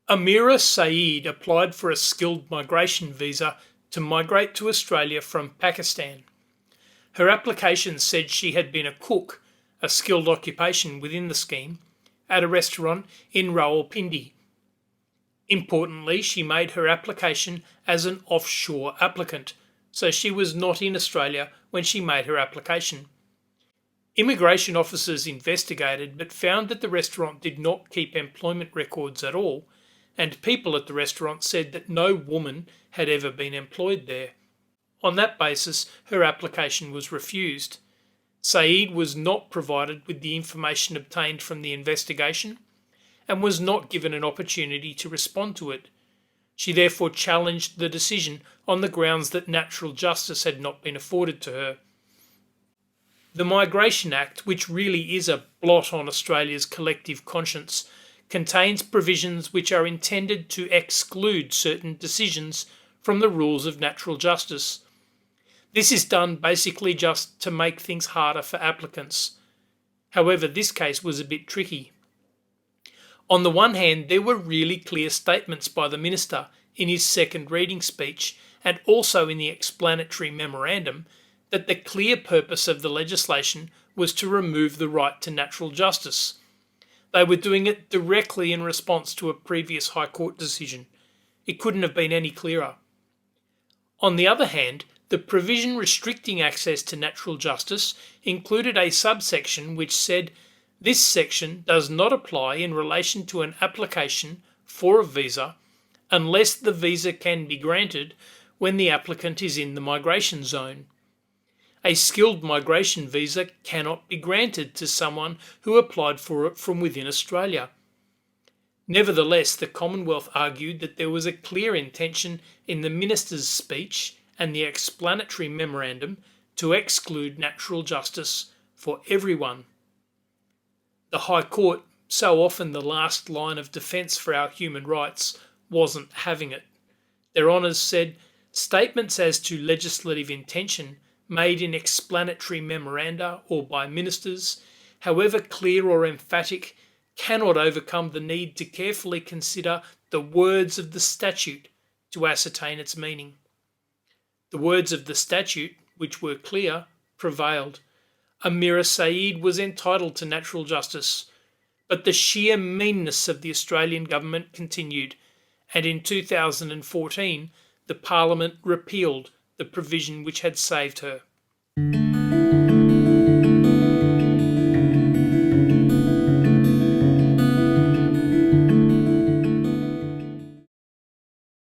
Amira Saeed applied for a skilled migration visa to migrate to Australia from Pakistan. Her application said she had been a cook, a skilled occupation within the scheme, at a restaurant in Rawalpindi. Importantly, she made her application as an offshore applicant, so she was not in Australia when she made her application. Immigration officers investigated but found that the restaurant did not keep employment records at all, and people at the restaurant said that no woman had ever been employed there. On that basis, her application was refused. Saeed was not provided with the information obtained from the investigation and was not given an opportunity to respond to it. She therefore challenged the decision on the grounds that natural justice had not been afforded to her. The Migration Act, which really is a blot on Australia's collective conscience, contains provisions which are intended to exclude certain decisions from the rules of natural justice. This is done basically just to make things harder for applicants. However, this case was a bit tricky. On the one hand, there were really clear statements by the Minister in his second reading speech and also in the explanatory memorandum that the clear purpose of the legislation was to remove the right to natural justice. They were doing it directly in response to a previous High Court decision. It couldn't have been any clearer. On the other hand, the provision restricting access to natural justice included a subsection which said this section does not apply in relation to an application for a visa unless the visa can be granted when the applicant is in the migration zone. A skilled migration visa cannot be granted to someone who applied for it from within Australia. Nevertheless, the Commonwealth argued that there was a clear intention in the Minister's speech and the explanatory memorandum to exclude natural justice for everyone. The High Court, so often the last line of defence for our human rights, wasn't having it. Their Honours said, statements as to legislative intention made in explanatory memoranda or by ministers, however clear or emphatic, cannot overcome the need to carefully consider the words of the statute to ascertain its meaning. The words of the statute, which were clear, prevailed. Amira Saeed was entitled to natural justice, but the sheer meanness of the Australian government continued, and in 2014 the Parliament repealed the provision which had saved her.